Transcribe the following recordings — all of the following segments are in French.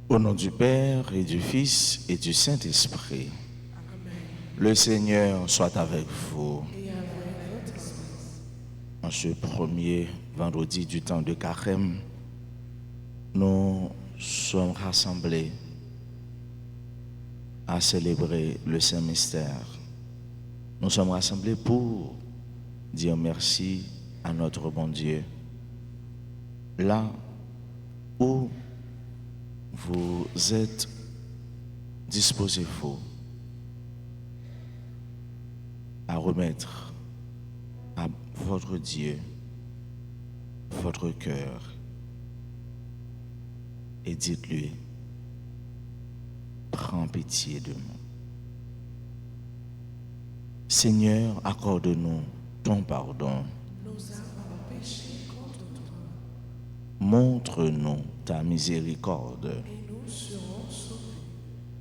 Au nom du Père et du Fils et du Saint-Esprit. Le Seigneur soit avec vous. En ce premier vendredi du temps de Carême, nous sommes rassemblés à célébrer le Saint-Mystère. Nous sommes rassemblés pour dire merci à notre bon Dieu. Là où vous êtes disposés, vous, à remettre à votre Dieu votre cœur et dites-lui, prends pitié de nous. Seigneur, accorde-nous ton pardon. Nous avons péché contre toi. Montre-nous ta miséricorde. Et nous serons sauvés.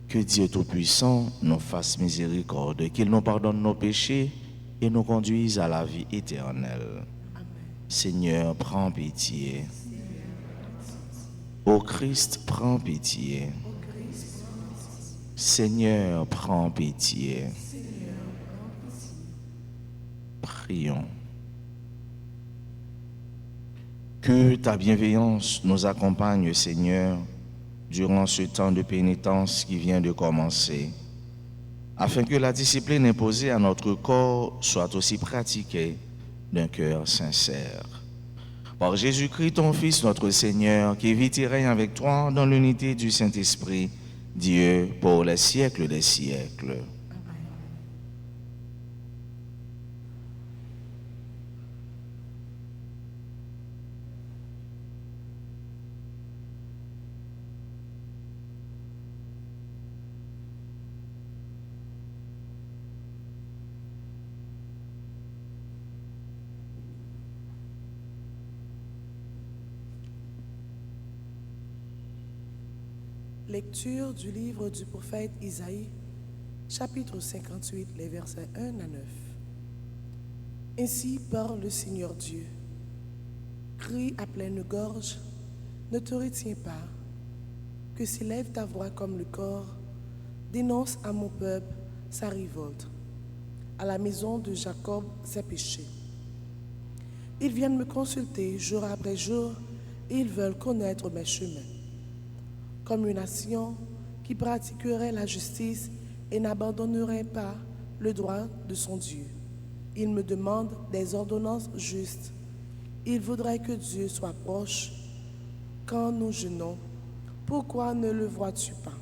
Que Dieu Tout-Puissant nous fasse miséricorde, qu'il nous pardonne nos péchés et nous conduise à la vie éternelle. Amen. Seigneur, prends pitié. Ô Christ, prends pitié. Seigneur, prends pitié. Prions. Que ta bienveillance nous accompagne, Seigneur, durant ce temps de pénitence qui vient de commencer, afin que la discipline imposée à notre corps soit aussi pratiquée d'un cœur sincère. Par Jésus-Christ, ton Fils, notre Seigneur, qui vit et règne avec toi dans l'unité du Saint-Esprit, Dieu, pour les siècles des siècles. Lecture du livre du prophète Isaïe, chapitre 58, les versets 1 à 9. Ainsi parle le Seigneur Dieu. Crie à pleine gorge, ne te retiens pas, que s'élève ta voix comme le corps, dénonce à mon peuple sa révolte, à la maison de Jacob ses péchés. Ils viennent me consulter jour après jour et ils veulent connaître mes chemins. Comme une nation qui pratiquerait la justice et n'abandonnerait pas le droit de son Dieu. Ils me demandent des ordonnances justes. Ils voudraient que Dieu soit proche. Quand nous jeûnons, pourquoi ne le vois-tu pas?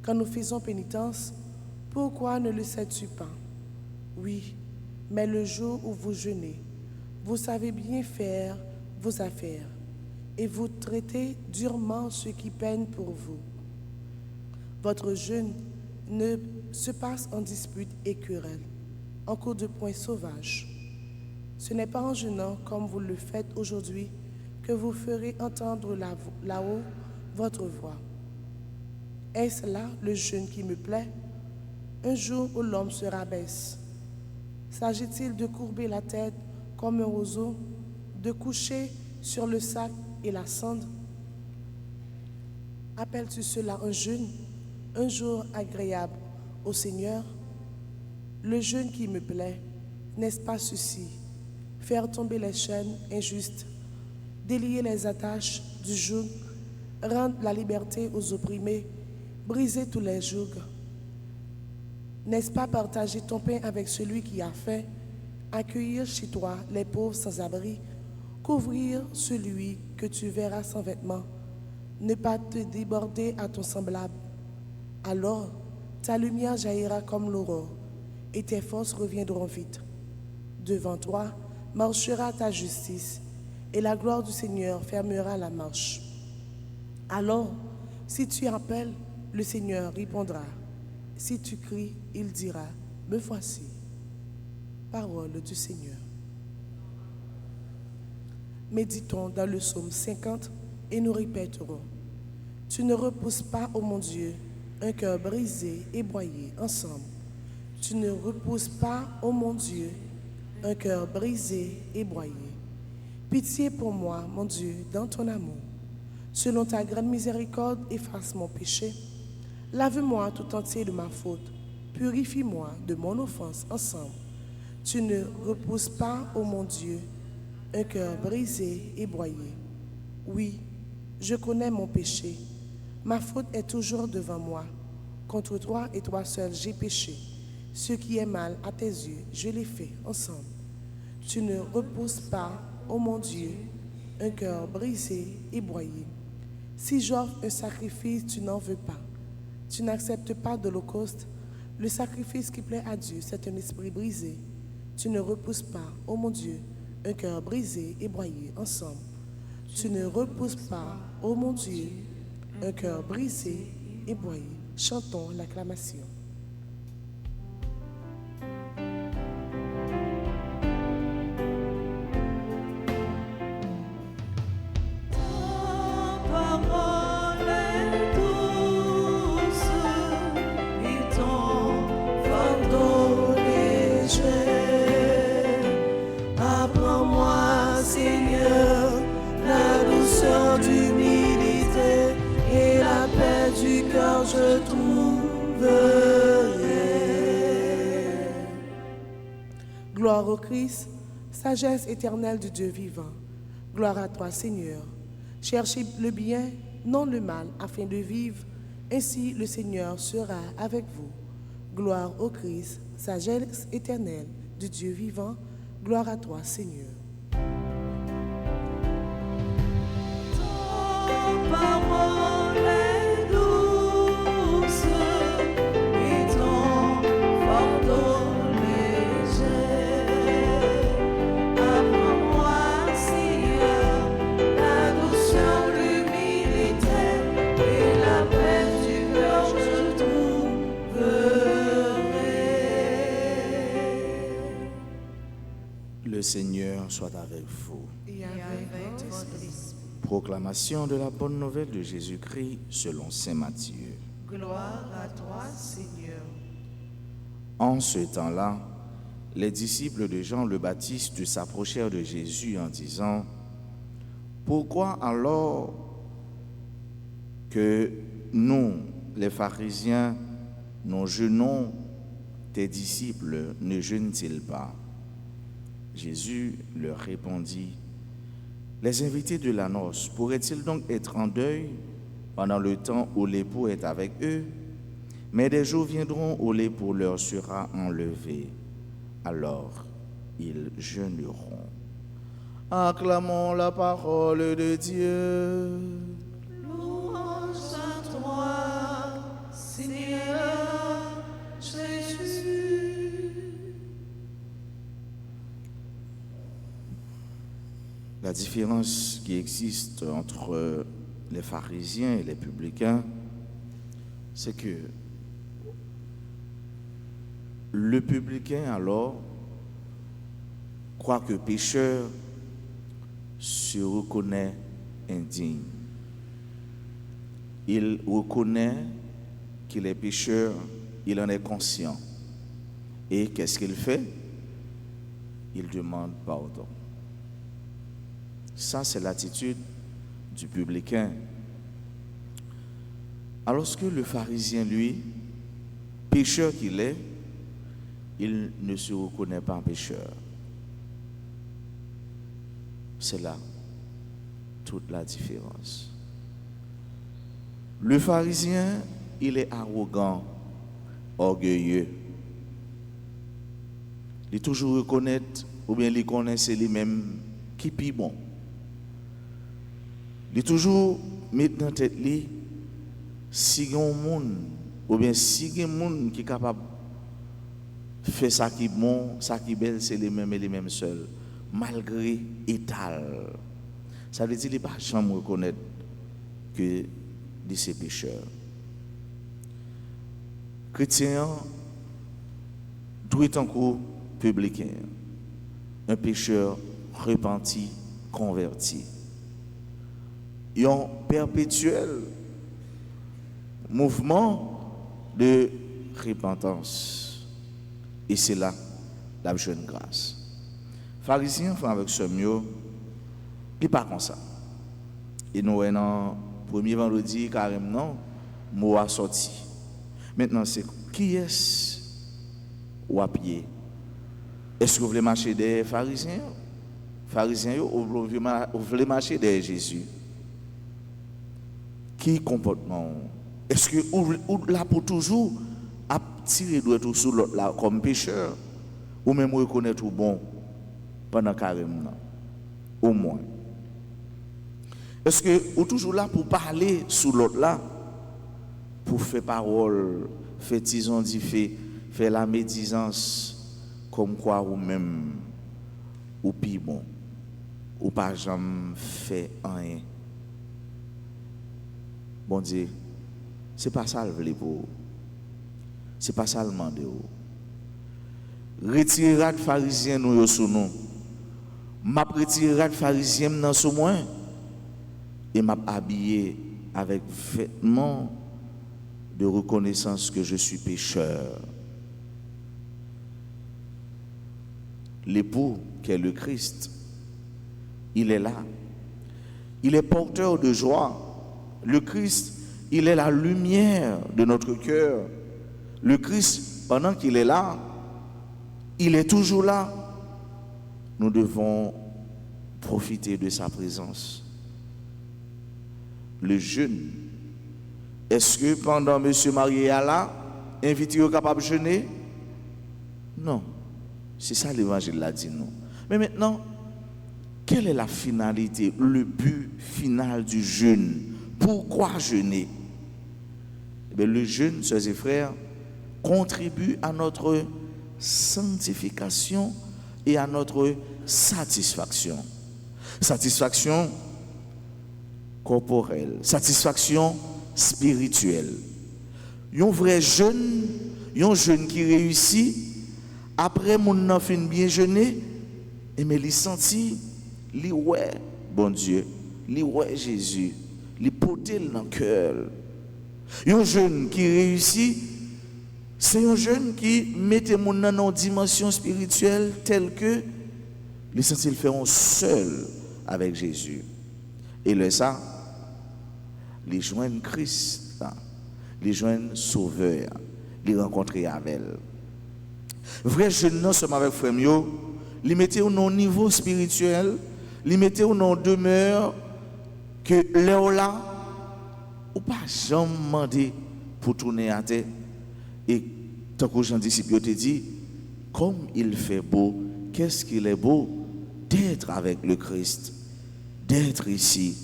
Quand nous faisons pénitence, pourquoi ne le sais-tu pas? Oui, mais le jour où vous jeûnez, vous savez bien faire vos affaires et vous traitez durement ceux qui peinent pour vous. Votre jeûne ne se passe en dispute et querelle, en coup de poing sauvage. Ce n'est pas en jeûnant comme vous le faites aujourd'hui que vous ferez entendre là-haut votre voix. Est-ce là le jeûne qui me plaît? Un jour où l'homme se rabaisse. S'agit-il de courber la tête comme un roseau, de coucher sur le sac et la cendre? Appelles-tu cela un jeûne, un jour agréable au Seigneur? Le jeûne qui me plaît, n'est-ce pas ceci? Faire tomber les chaînes injustes, délier les attaches du joug, rendre la liberté aux opprimés, briser tous les jougs. N'est-ce pas partager ton pain avec celui qui a faim, accueillir chez toi les pauvres sans abri, couvrir celui que tu verras sans vêtements, ne pas te déborder à ton semblable? Alors, ta lumière jaillira comme l'aurore et tes forces reviendront vite. Devant toi marchera ta justice et la gloire du Seigneur fermera la marche. Alors, si tu appelles, le Seigneur répondra. Si tu cries, il dira, me voici. Parole du Seigneur. Méditons dans le psaume 50 et nous répéterons. Tu ne repousses pas, ô mon Dieu, un cœur brisé et broyé ensemble. Tu ne repousses pas, ô mon Dieu, un cœur brisé et broyé. Pitié pour moi, mon Dieu, dans ton amour. Selon ta grande miséricorde, efface mon péché. Lave-moi tout entier de ma faute. Purifie-moi de mon offense ensemble. Tu ne repousses pas, ô mon Dieu, un cœur brisé et broyé. Oui, je connais mon péché. Ma faute est toujours devant moi. Contre toi et toi seul, j'ai péché. Ce qui est mal à tes yeux, je l'ai fait ensemble. Tu ne repousses pas, ô mon Dieu, un cœur brisé et broyé. Si j'offre un sacrifice, tu n'en veux pas. Tu n'acceptes pas d'holocauste. Le sacrifice qui plaît à Dieu, c'est un esprit brisé. Tu ne repousses pas, ô mon Dieu, un cœur brisé et broyé ensemble. Tu ne repousses pas, ô mon Dieu, un cœur brisé et broyé. Chantons l'acclamation. Je trouverai. Gloire au Christ, sagesse éternelle du Dieu vivant. Gloire à toi, Seigneur. Cherchez le bien, non le mal, afin de vivre. Ainsi le Seigneur sera avec vous. Gloire au Christ, sagesse éternelle du Dieu vivant. Gloire à toi, Seigneur. Le Seigneur soit avec vous. Et avec votre esprit. Proclamation de la bonne nouvelle de Jésus-Christ selon saint Matthieu. Gloire à toi, Seigneur. En ce temps-là, les disciples de Jean le Baptiste s'approchèrent de Jésus en disant: Pourquoi alors que nous, les pharisiens, nous jeûnons, tes disciples ne jeûnent-ils pas? Jésus leur répondit: Les invités de la noce pourraient-ils donc être en deuil pendant le temps où l'époux est avec eux? Mais des jours viendront où l'époux leur sera enlevé. Alors ils jeûneront. Acclamons la parole de Dieu. Louange à toi, Seigneur Jésus. La différence qui existe entre les pharisiens et les publicains, c'est que le publicain alors croit que pécheur se reconnaît indigne. Il reconnaît qu'il est pécheur, il en est conscient. Et qu'est-ce qu'il fait? Il demande pardon. Ça, c'est l'attitude du publicain. Alors que le pharisien, lui, pécheur qu'il est, il ne se reconnaît pas pécheur. C'est là toute la différence. Le pharisien, il est arrogant, orgueilleux. Il toujours reconnaître, ou bien il connaît c'est lui-même qui est bon. Il toujours mettre dans la tête lui, si il y a un monde, ou bien si il y a un monde qui est capable de faire ça qui est bon, ça qui est belle, c'est les mêmes et les mêmes seuls, malgré étal. Ça veut dire qu'il ne peut pas jamais reconnaître que c'est pécheur. Chrétien doit être encore publicain, un pécheur repenti, converti. Il y a un perpétuel mouvement de repentance. Et c'est là la jeune grâce. Pharisiens font avec ce mieux, il n'est pas comme ça. Et nous, dans le premier vendredi, carrément, mot a sorti. Maintenant, c'est qui est-ce ou à pied? Est-ce que vous voulez marcher des pharisiens? Pharisiens, ou vous voulez marcher des Jésus? Qui comportement? Est-ce que ou là pour toujours à tirer droit sur l'autre là comme pécheur ou même reconnaître bon pendant carrément au moins? Est-ce que ou toujours là pour parler sur l'autre là pour faire parole, faire tison dit faire la médisance comme quoi ou même ou pis bon ou pas jamais fait rien? Bon Dieu, c'est pas ça le voulait pour vous. C'est pas ça le demande. Retirez les pharisiens nous sous nous. M'a retiré les pharisiens dans ce moins et m'a habillé avec vêtements de reconnaissance que je suis pécheur. L'époux qui est le Christ, il est là. Il est porteur de joie. Le Christ, il est la lumière de notre cœur. Le Christ, pendant qu'il est là, il est toujours là. Nous devons profiter de sa présence. Le jeûne, est-ce que pendant M. Marie est là, invité au capable de jeûner? Non. C'est ça l'évangile l'a dit nous. Mais maintenant, quelle est la finalité, le but final du jeûne? Pourquoi jeûner? Eh bien, le jeûne, sœurs et frères, contribue à notre sanctification et à notre satisfaction. Satisfaction corporelle, satisfaction spirituelle. Un vrai jeûne, un jeûne qui réussit, après mon enfant fin bien jeûner, et mais il senti, il ouais, bon Dieu, il ouais Jésus. Les porter dans le cœur. Un jeune qui réussit, c'est un jeune qui mettait mon dans une dimension spirituelle telle que les sentit le faire seul avec Jésus. Et le ça, les joindre Christ, les joindre Sauveur, les rencontrer avec elle. Vrai jeune non seulement avec frère Mio, les mettait au niveau spirituel, les mettait au demeure que là, ou pas jamais demandé pour tourner à terre. Et tant que Jean disciple te dit, comme il fait beau, qu'est-ce qu'il est beau d'être avec le Christ, d'être ici.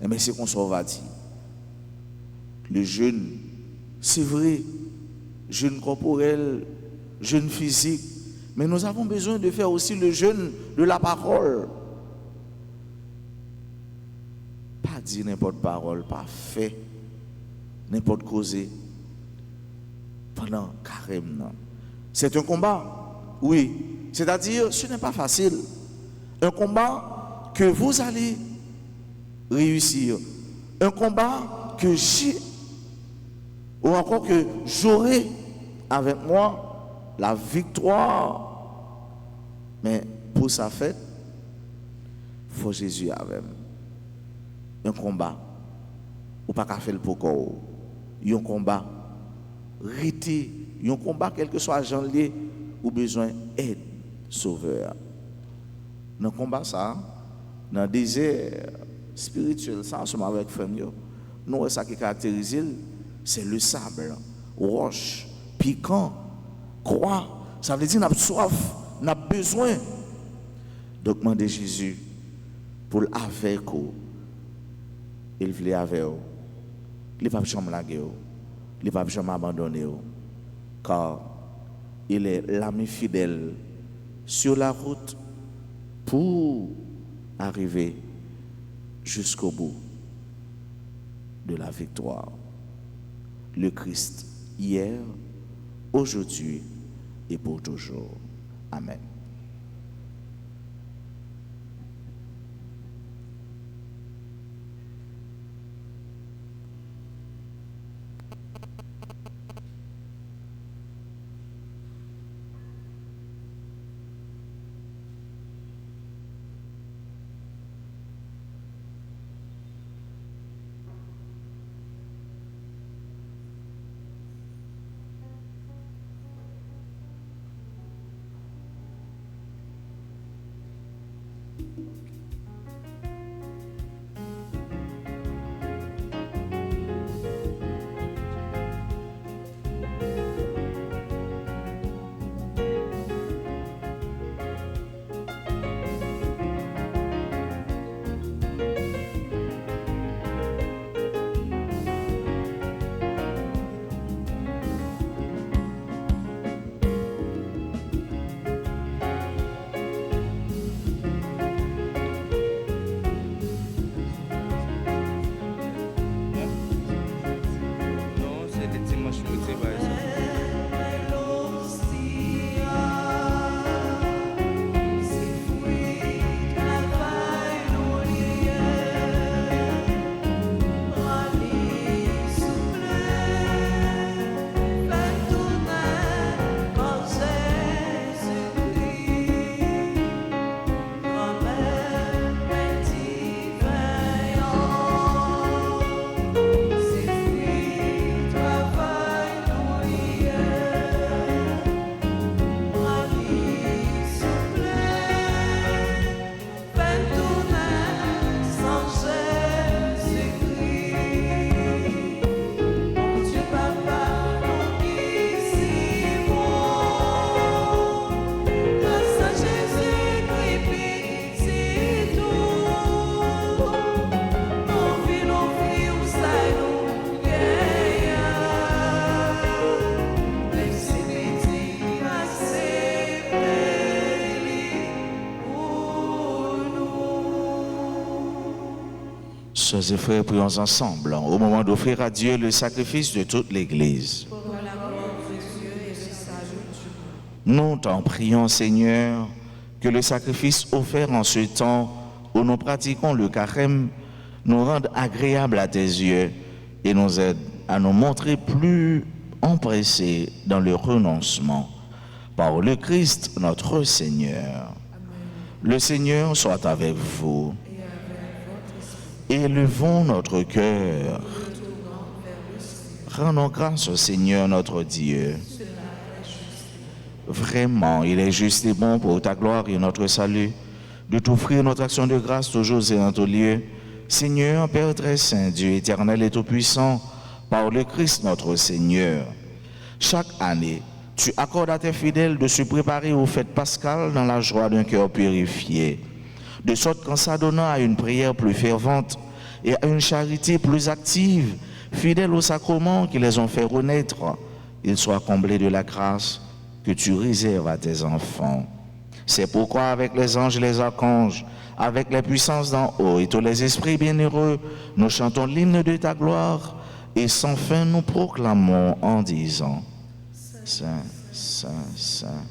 Mais c'est qu'on s'en va dire. Le jeûne, c'est vrai, jeûne corporel, jeûne physique, mais nous avons besoin de faire aussi le jeûne de la parole. Pas dire n'importe parole, pas fait n'importe causé pendant carrément. C'est un combat, oui. C'est-à-dire, ce n'est pas facile. Un combat que vous allez réussir. Un combat que j'ai, ou encore que j'aurai avec moi la victoire. Mais pour sa fête, il faut Jésus avec moi. Un combat, ou pas qu'à faire le poko, un combat, rité, un combat, quel que soit genre lié, ou besoin d'aide, sauveur. Dans le combat, ça, dans le désert spirituel, ça, ensemble avec Femio, nous, ça qui caractérise, c'est le sable, roche, piquant, croix. Ça veut dire qu'on a soif, on a besoin. Donc, demandez Jésus pour avec vous. Il voulait avec vous. Il ne va pas jamais laguer vous. Il ne va pas jamais abandonner vous. Car il est l'ami fidèle sur la route pour arriver jusqu'au bout de la victoire. Le Christ, hier, aujourd'hui et pour toujours. Amen. Sœurs et frères, prions ensemble au moment d'offrir à Dieu le sacrifice de toute l'Église. Pour la gloire de Dieu et le salut du monde. Nous t'en prions, Seigneur, que le sacrifice offert en ce temps où nous pratiquons le carême nous rende agréable à tes yeux et nous aide à nous montrer plus empressés dans le renoncement. Par le Christ, notre Seigneur. Le Seigneur soit avec vous. Élevons notre cœur. Rendons grâce au Seigneur notre Dieu. Vraiment, il est juste et bon pour ta gloire et notre salut de t'offrir notre action de grâce toujours et en tout lieu. Seigneur, Père très saint, Dieu éternel et tout-puissant, par le Christ notre Seigneur. Chaque année, tu accordes à tes fidèles de se préparer aux fêtes pascales dans la joie d'un cœur purifié, de sorte qu'en s'adonnant à une prière plus fervente et à une charité plus active, fidèles aux sacrements qui les ont fait renaître, ils soient comblés de la grâce que tu réserves à tes enfants. C'est pourquoi avec les anges et les archanges, avec les puissances d'en haut et tous les esprits bienheureux, nous chantons l'hymne de ta gloire et sans fin nous proclamons en disant: Saint, Saint, Saint,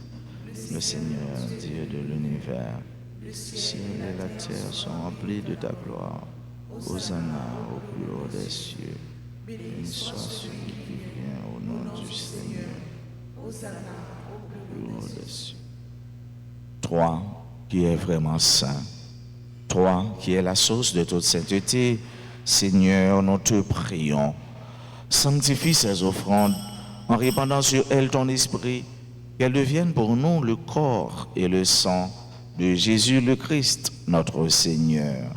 le Seigneur Dieu de l'univers, le ciel et la terre sont remplis de ta gloire. Hosanna au plus haut des cieux. Béni soit celui qui vient au nom du Seigneur. Hosanna au plus haut des cieux. Toi qui es vraiment saint, toi qui es la source de toute sainteté, Seigneur, nous te prions. Sanctifie ces offrandes en répandant sur elles ton esprit, qu'elles deviennent pour nous le corps et le sang de Jésus le Christ, notre Seigneur.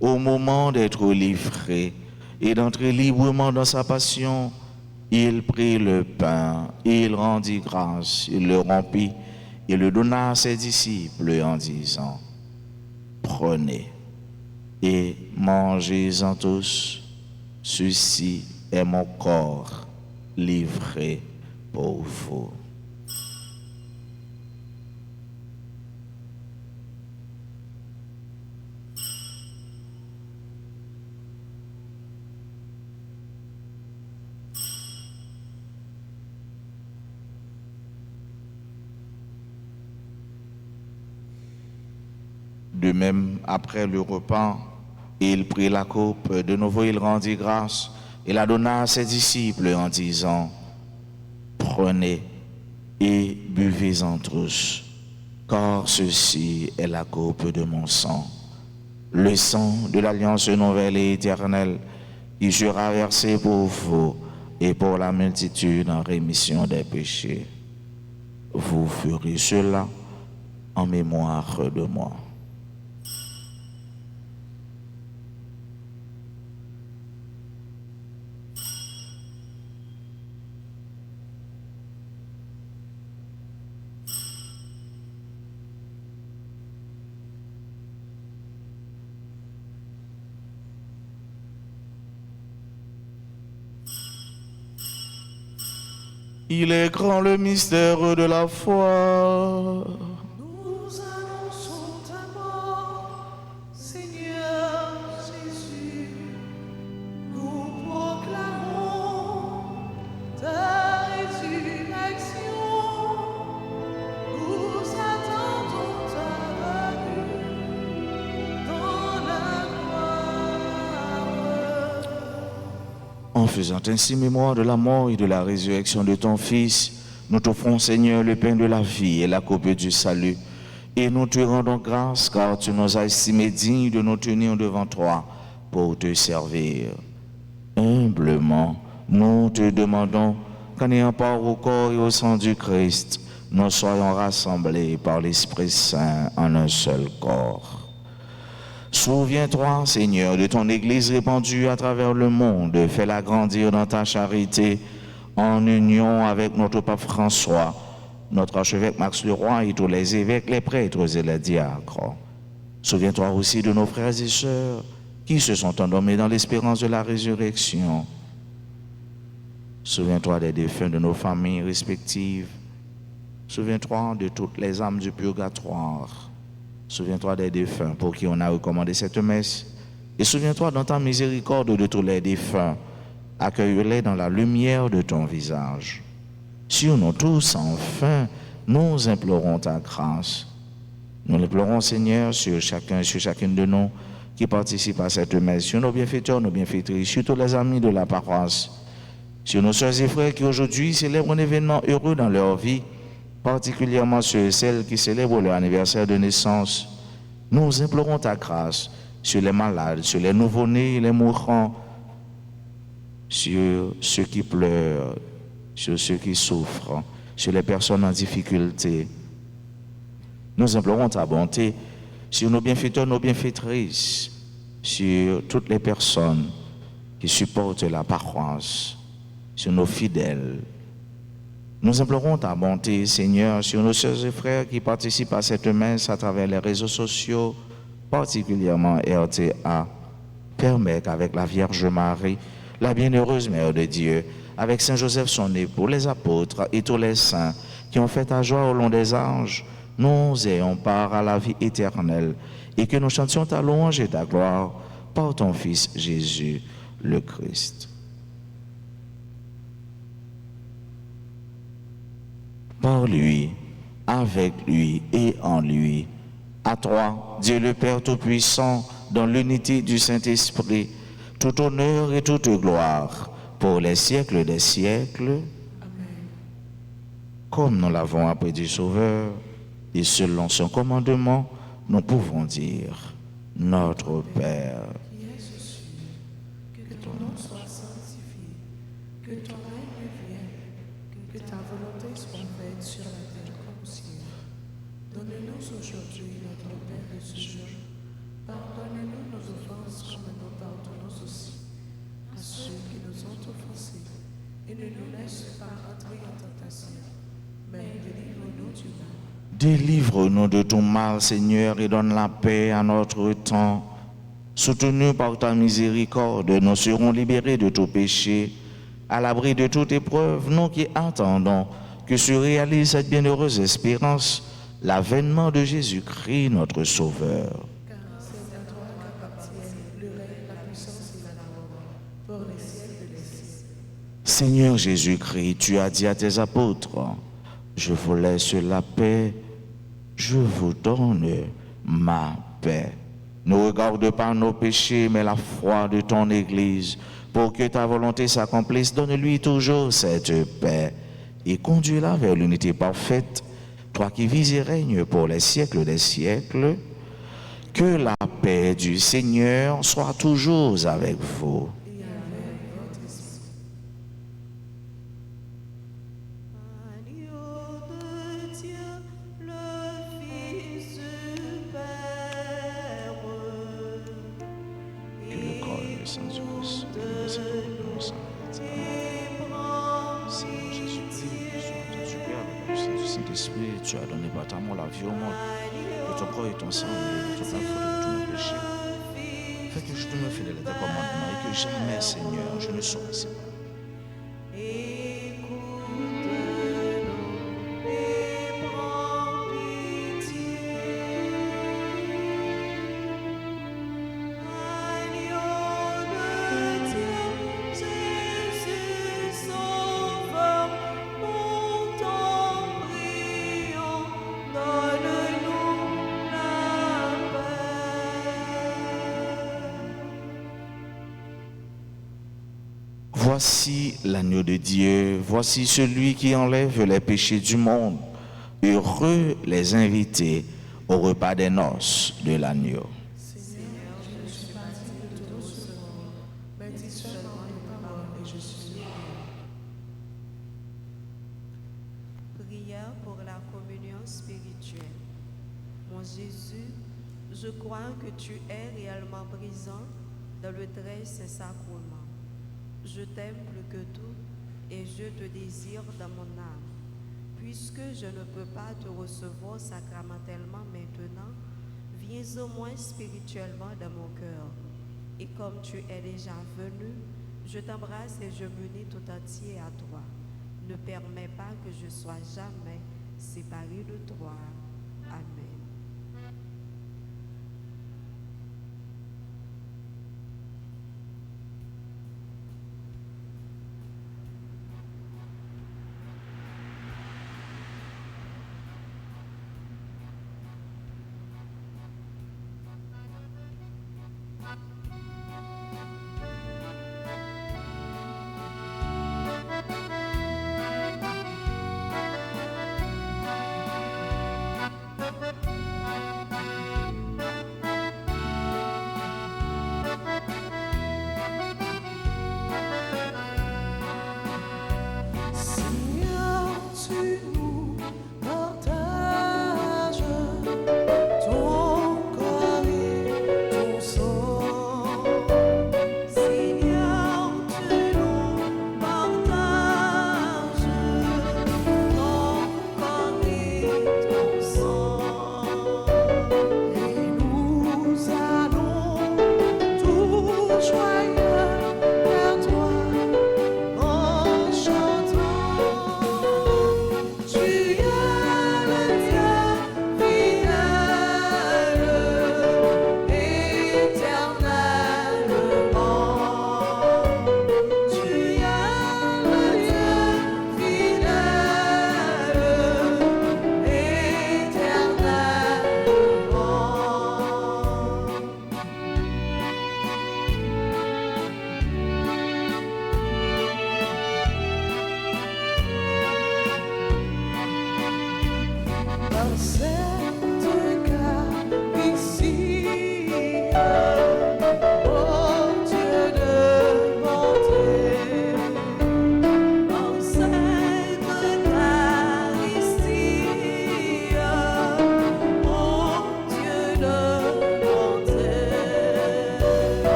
Au moment d'être livré et d'entrer librement dans sa passion, il prit le pain, il rendit grâce, il le rompit et le donna à ses disciples en disant: Prenez et mangez-en tous, ceci est mon corps livré pour vous. De même, après le repas, il prit la coupe, de nouveau il rendit grâce et la donna à ses disciples en disant: Prenez et buvez-en tous, car ceci est la coupe de mon sang, le sang de l'alliance nouvelle et éternelle, qui sera versé pour vous et pour la multitude en rémission des péchés. Vous ferez cela en mémoire de moi. Il est grand le mystère de la foi. Nous annonçons ta mort, Seigneur Jésus. Nous proclamons ta résurrection. Nous attendons ta venue dans la gloire. En faisant ainsi mémoire de la mort et de la résurrection de ton Fils, nous t'offrons, Seigneur, le pain de la vie et la coupe du salut. Et nous te rendons grâce car tu nous as estimés dignes de nous tenir devant toi pour te servir. Humblement, nous te demandons qu'en ayant part au corps et au sang du Christ, nous soyons rassemblés par l'Esprit Saint en un seul corps. Souviens-toi, Seigneur, de ton Église répandue à travers le monde. Fais-la grandir dans ta charité en union avec notre pape François, notre archevêque Max Leroy et tous les évêques, les prêtres et les diacres. Souviens-toi aussi de nos frères et sœurs qui se sont endormis dans l'espérance de la résurrection. Souviens-toi des défunts de nos familles respectives. Souviens-toi de toutes les âmes du purgatoire. Souviens-toi des défunts pour qui on a recommandé cette messe Et souviens-toi dans ta miséricorde de tous les défunts. Accueille-les dans la lumière de ton visage. Sur nous tous, enfin, nous implorons ta grâce. Nous l'implorons, Seigneur, sur chacune de nous qui participe à cette messe, sur nos bienfaiteurs, nos bienfaitrices, sur tous les amis de la paroisse, sur nos soeurs et frères qui aujourd'hui célèbrent un événement heureux dans leur vie, particulièrement ceux et celles qui célèbrent leur anniversaire de naissance. Nous implorons ta grâce sur les malades, sur les nouveau-nés, les mourants, sur ceux qui pleurent, sur ceux qui souffrent, sur les personnes en difficulté. Nous implorons ta bonté sur nos bienfaiteurs, nos bienfaitrices, sur toutes les personnes qui supportent la paroisse, sur nos fidèles. Nous implorons ta bonté, Seigneur, sur nos sœurs et frères qui participent à cette messe à travers les réseaux sociaux, particulièrement RTA. Permets qu'avec la Vierge Marie, la bienheureuse Mère de Dieu, avec Saint Joseph son époux, les apôtres et tous les saints qui ont fait ta joie au long des âges, nous ayons part à la vie éternelle et que nous chantions ta louange et ta gloire par ton Fils Jésus le Christ. Par lui, avec lui et en lui, à toi, Dieu le Père Tout-Puissant, dans l'unité du Saint-Esprit, tout honneur et toute gloire pour les siècles des siècles. Amen. Comme nous l'avons appris du Sauveur, et selon son commandement, nous pouvons dire, Notre Père, Qui es aux cieux, que ton nom soit sanctifié, que ton règne vienne, que ta volonté soit faite sur la terre comme au ciel. Donne-nous aujourd'hui notre pain de ce jour. Pardonne-nous nos offenses comme nous pardonnons aussi à ceux qui nous ont offensés. Et ne nous laisse pas entrer en tentation, mais délivre-nous du mal. délivre-nous de tout mal, Seigneur, et donne la paix à notre temps. Soutenus par ta miséricorde, nous serons libérés de tout péché, à l'abri de toute épreuve, nous qui attendons que se réalise cette bienheureuse espérance, l'avènement de Jésus-Christ, notre Sauveur. Car c'est à toi qu'appartiennent le règne, la puissance et la gloire, pour les siècles des siècles. Seigneur Jésus-Christ, tu as dit à tes apôtres, je vous laisse la paix, je vous donne ma paix. Ne regarde pas nos péchés, mais la foi de ton Église. Pour que ta volonté s'accomplisse, donne-lui toujours cette paix et conduis-la vers l'unité parfaite, toi qui vis et règnes pour les siècles des siècles. Que la paix du Seigneur soit toujours avec vous. Agneau de Dieu, le Fils du Père, Que le corps et le sang du Christ, que le Saint-Esprit, Seigneur Jésus-Christ, sois entendu Père, avec la puissance du Saint-Esprit, tu as donné par ta mort la vie au monde, que ton corps et ton sang, et notre la faute de tous nos péchés. Fais que je demeure fidèle à tes commandements et que jamais, Seigneur, je ne sois séparé. écoute-nous et prends pitié. Agneau de Dieu, Jésus Sauveur, nous t'en prions, donne-nous la paix. Voici l'agneau de Dieu, voici celui qui enlève les péchés du monde. Heureux les invités au repas des noces de l'agneau. Seigneur, je ne suis pas digne de te recevoir, mais dis seulement une parole et je suis heureux. Prière pour la communion spirituelle. Mon Jésus, je crois que tu es réellement présent dans le très saint sacrement. Je t'aime plus que tout et je te désire dans mon âme. Puisque je ne peux pas te recevoir sacramentellement maintenant, viens au moins spirituellement dans mon cœur. Et comme tu es déjà venu, je t'embrasse et je m'unis tout entier à toi. Ne permets pas que je sois jamais séparé de toi. Amen.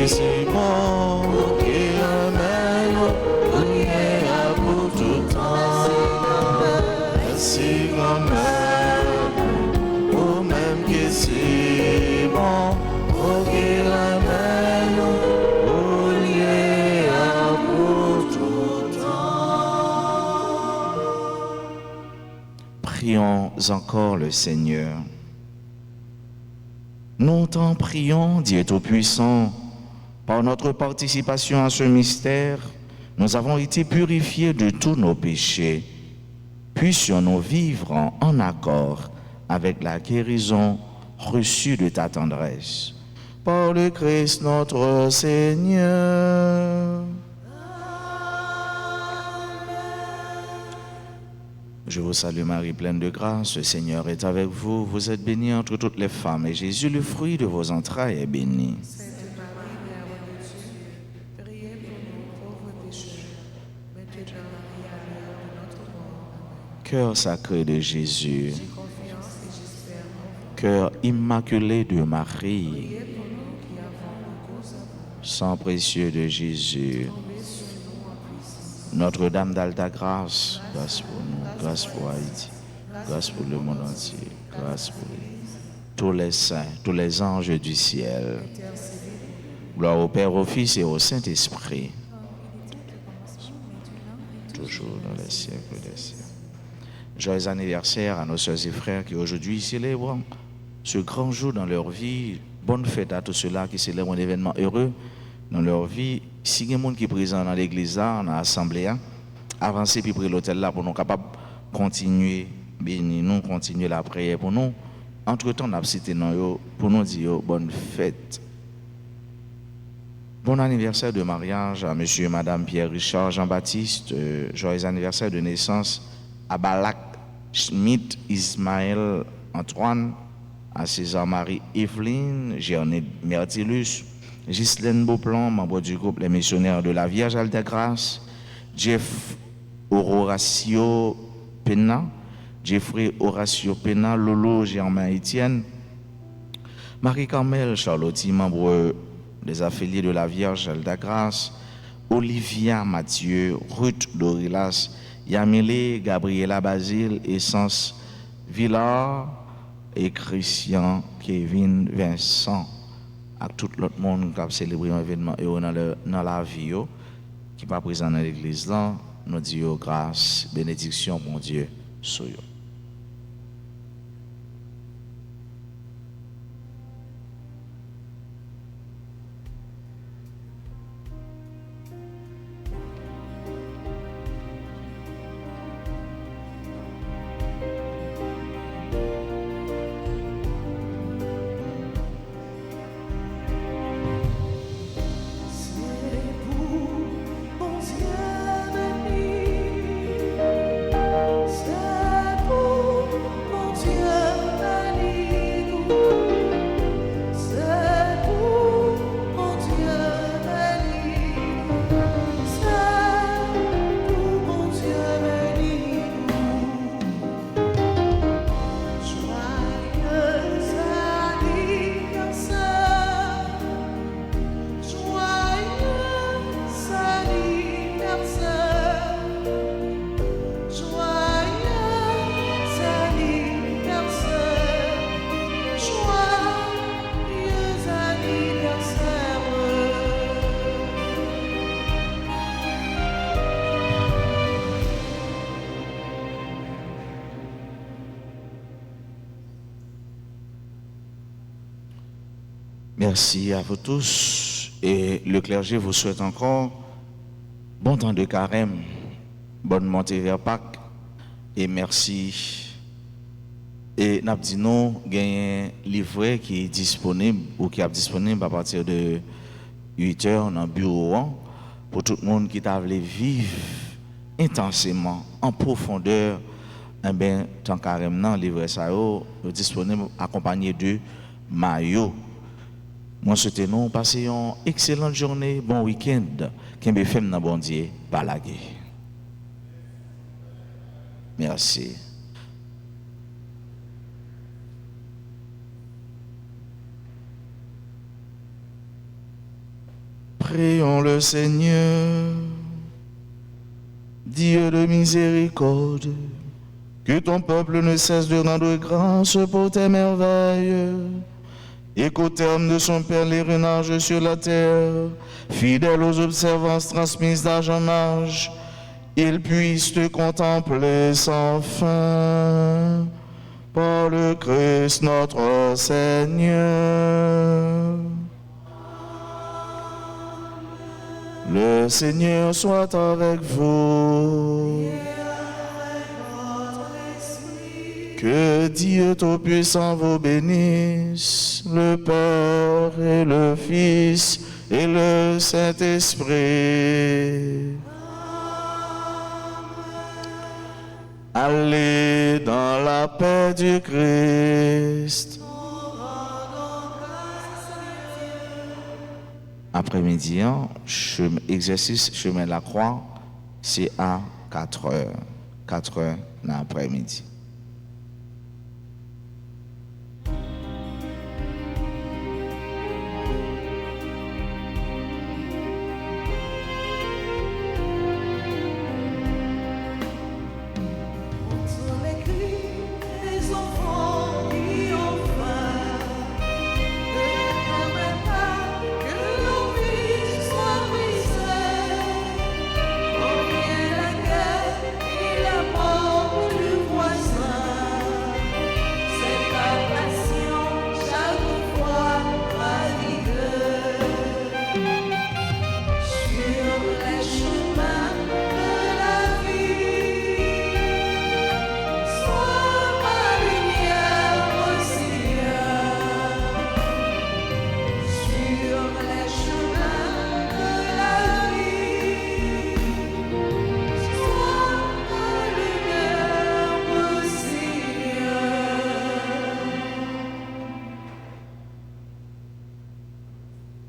que c'est bon, qui amène prière pour tout temps. Merci grand-mère, ou même que c'est bon, qui amène prière pour tout temps. Prions encore le Seigneur. Nous t'en prions, Dieu Tout-Puissant, par notre participation à ce mystère, nous avons été purifiés de tous nos péchés. Puissions-nous vivre en accord avec la guérison reçue de ta tendresse. Par le Christ notre Seigneur. Je vous salue Marie, pleine de grâce, le Seigneur est avec vous. Vous êtes bénie entre toutes les femmes, et Jésus, le fruit de vos entrailles, est béni. Sainte Marie, Mère de Dieu, priez pour nous pauvres pécheurs, maintenant et à l'heure de notre mort. Amen. Cœur sacré de Jésus, J'ai confiance et j'espère en vous. cœur immaculé de Marie, Priez pour nous qui avons recours à vous. sang précieux de Jésus, Tombez sur nous en puissance. Notre-Dame d'Alta Grâce, grâce pour nous, grâce pour Haïti, grâce pour le monde entier, grâce pour tous les saints, tous les anges du ciel. Gloire au Père, au Fils et au Saint-Esprit. Toujours dans les siècles des siècles. Joyeux anniversaire à nos sœurs et frères qui aujourd'hui célèbrent ce grand jour dans leur vie. Bonne fête à tous ceux-là qui célèbrent un événement heureux dans leur vie. Si il y a des gens qui sont présents dans l'église, dans l'assemblée, avancez puis prier l'hôtel là pour nous capables de continuer, bénir nous, continuer la prière pour nous. Entre-temps, on a cité pour nous dire bonne fête. Bon anniversaire de mariage à monsieur et madame Pierre-Richard Jean-Baptiste. Joyeux anniversaire de naissance à Balak Schmidt Ismaël Antoine, à César-Marie Evelyne, Gernet Mertilus, Ghislaine Beauplan, membre du groupe Les Missionnaires de la Vierge Altagrace, Jeff Horacio Pena, Jeffrey Horacio Pena, Lolo Germain Etienne, Marie-Carmel Charlotti, membre des affiliés de la Vierge Altagrace, Olivia Mathieu, Ruth Dorilas, Yamile Gabriela Basile, Essence Villard et Christian Kevin Vincent. Avec tout l'autre monde qui a célébré un événement heureux dans la vie, qui n'est pas présent dans l'église là, nous disons grâce, bénédiction, mon Dieu, sur eux. Merci à vous tous et le clergé vous souhaite encore bon temps de carême, bonne montée vers Pâques et merci. Et nous avons un livret qui est disponible ou qui est disponible à partir de 8 heures dans le bureau pour tout le monde qui t'a voulu vivre intensément, en profondeur, eh bien, tant carême, le livret ça est disponible accompagné de maillot. Moi, souhaite nous passer une excellente journée, bon week-end, qu'un BFM dans bon Dieu, par la guerre. Merci. Prions le Seigneur. Dieu de miséricorde, que ton peuple ne cesse de rendre grâce pour tes merveilles, et qu'au terme de son pèlerinage sur la terre, fidèle aux observances transmises d'âge en âge, il puisse te contempler sans fin. Par le Christ notre Seigneur. Le Seigneur soit avec vous. Que Dieu Tout-Puissant vous bénisse, le Père et le Fils et le Saint-Esprit. Allez dans la paix du Christ. Après-midi, exercice chemin de la croix, c'est à 4 heures. 4 heures dans l'après-midi.